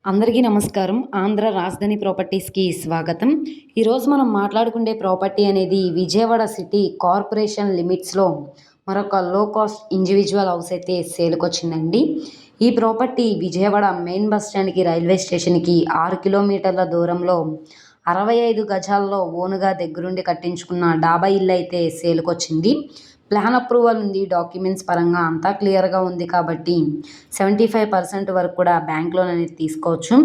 అందరికీ నమస్కారం. ఆంధ్ర రాజధాని ప్రాపర్టీస్‌కి స్వాగతం. ఈరోజు మనం మాట్లాడుకునే ప్రాపర్టీ అనేది విజయవాడ సిటీ కార్పొరేషన్ లిమిట్స్‌లో మరొక లో కాస్ట్ ఇండివిజువల్ హౌస్ అయితే సేల్‌కొచ్చిందండి. ఈ ప్రాపర్టీ విజయవాడ మెయిన్ బస్ స్టాండ్‌కి రైల్వే స్టేషన్‌కి 6 కిలోమీటర్ల దూరంలో 65 గజాల్లో ఓన్‌గా దగ్గరుండి కట్టించుకున్న డాబా ఇల్లు అయితే సేల్‌కొచ్చింది. ప్లాన్ అప్రూవల్ ఉంది. డాక్యుమెంట్స్ పరంగా అంతా క్లియర్‌గా ఉంది కాబట్టి 75% వరకు కూడా బ్యాంక్ లోన్ అనేది తీసుకోవచ్చు.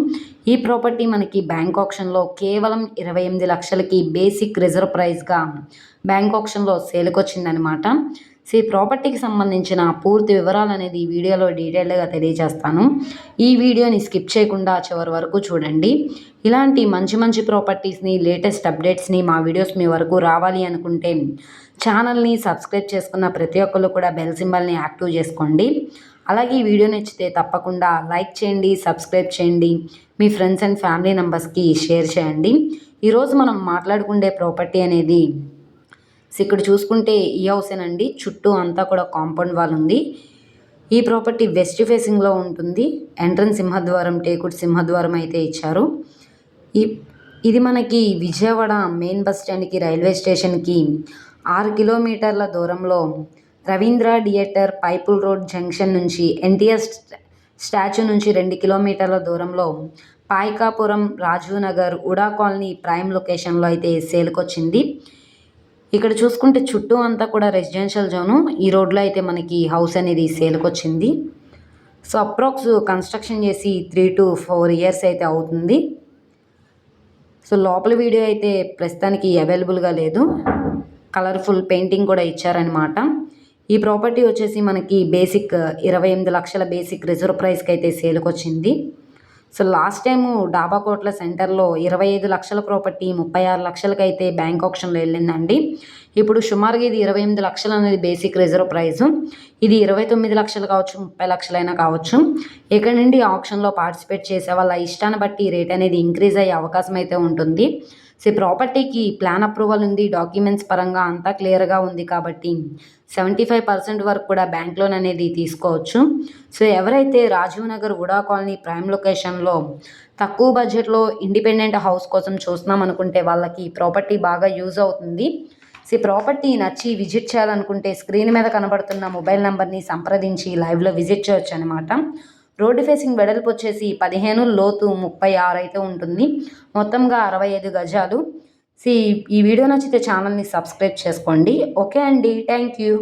ఈ ప్రాపర్టీ మనకి బ్యాంక్ ఆక్షన్‌లో కేవలం 28 లక్షలకి బేసిక్ రిజర్వ్ ప్రైస్‌గా బ్యాంక్ ఆక్షన్‌లో సేల్‌కొచ్చిందనమాట. సో, ఈ ప్రాపర్టీకి సంబంధించిన పూర్తి వివరాలు అనేది ఈ వీడియోలో డీటెయిల్డ్‌గా తెలియజేస్తాను. ఈ వీడియోని స్కిప్ చేయకుండా చివరి వరకు చూడండి. ఇలాంటి మంచి మంచి ప్రాపర్టీస్‌ని, లేటెస్ట్ అప్డేట్స్‌ని మా వీడియోస్ మీ వరకు రావాలి అనుకుంటే ఛానల్ని సబ్స్క్రైబ్ చేసుకున్న ప్రతి ఒక్కళ్ళు కూడా బెల్ సింబల్ని యాక్టివ్ చేసుకోండి. అలాగే ఈ వీడియో నచ్చితే తప్పకుండా లైక్ చేయండి, సబ్స్క్రైబ్ చేయండి, మీ ఫ్రెండ్స్ అండ్ ఫ్యామిలీ మెంబర్స్కి షేర్ చేయండి. ఈరోజు మనం మాట్లాడుకునే ప్రాపర్టీ అనేది ఇక్కడ చూసుకుంటే ఈ హౌసేనండి. చుట్టూ అంతా కూడా కాంపౌండ్ వాల్ ఉంది. ఈ ప్రాపర్టీ వెస్ట్ ఫేసింగ్లో ఉంటుంది. ఎంట్రన్స్ సింహద్వారం, టేకుడు సింహద్వారం అయితే ఇచ్చారు. ఇది మనకి విజయవాడ మెయిన్ బస్ స్టాండ్కి రైల్వే స్టేషన్కి 6 కిలోమీటర్ల దూరంలో రవీంద్ర థియేటర్ పైపుల్ రోడ్ జంక్షన్ నుంచి ఎన్టీఆర్ స్టాచ్యూ నుంచి 2 కిలోమీటర్ల దూరంలో పాయకాపురం, రాజీవ్ నగర్, ఉడా కాలనీ ప్రైమ్ లొకేషన్లో అయితే సేల్కొచ్చింది. ఇక్కడ చూసుకుంటే చుట్టూ అంతా కూడా రెసిడెన్షియల్ జోను. ఈ రోడ్లో అయితే మనకి హౌస్ అనేది సేల్కొచ్చింది. సో, అప్రాక్స్ కన్స్ట్రక్షన్ చేసి 3 to 4 ఇయర్స్ అయితే అవుతుంది. సో, లోపల వీడియో అయితే ప్రస్తుతానికి అవైలబుల్గా లేదు. కలర్ఫుల్ పెయింటింగ్ కూడా ఇచ్చారనమాట. ఈ ప్రాపర్టీ వచ్చేసి మనకి బేసిక్ 28 లక్షల బేసిక్ రిజర్వ్ ప్రైస్కి అయితే సేల్కొచ్చింది. సో, లాస్ట్ టైము డాబాకోట్ల సెంటర్లో 25 లక్షల ప్రాపర్టీ 36 లక్షలకి అయితే బ్యాంక్ ఆక్షన్లో వెళ్ళిందండి. ఇప్పుడు సుమారుగా ఇది 28 లక్షలు అనేది బేసిక్ రిజర్వ్ ప్రైజు. ఇది 29 లక్షలు కావచ్చు, 30 లక్షలైనా కావచ్చు. ఇక్కడ నుండి ఆక్షన్లో పార్టిసిపేట్ చేసే వాళ్ళ ఇష్టాన్ని బట్టి రేట్ అనేది ఇంక్రీజ్ అయ్యే అవకాశం అయితే ఉంటుంది. సో, ఈ ప్రాపర్టీకి ప్లాన్ అప్రూవల్ ఉంది. డాక్యుమెంట్స్ పరంగా అంతా క్లియర్గా ఉంది కాబట్టి 75% వరకు కూడా బ్యాంక్ లోన్ అనేది తీసుకోవచ్చు. సో, ఎవరైతే రాజీవ్ నగర్, ఉడా కాలనీ ప్రైమ్ లొకేషన్లో తక్కువ బడ్జెట్లో ఇండిపెండెంట్ హౌస్ కోసం చూస్తున్నాం అనుకుంటే వాళ్ళకి ఈ ప్రాపర్టీ బాగా యూజ్ అవుతుంది. సో, ఈ ప్రాపర్టీ నచ్చి విజిట్ చేయాలనుకుంటే స్క్రీన్ మీద కనబడుతున్న మొబైల్ నెంబర్ని సంప్రదించి లైవ్లో విజిట్ చేయొచ్చు అనమాట. రోడ్డు ఫేసింగ్ వెడల్పు వచ్చేసి 15, లోతు 36 అయితే ఉంటుంది. మొత్తంగా 65 గజాలు. ఈ వీడియో నచ్చితే ఛానల్ని సబ్స్క్రైబ్ చేసుకోండి. ఓకే అండి, థ్యాంక్ యూ.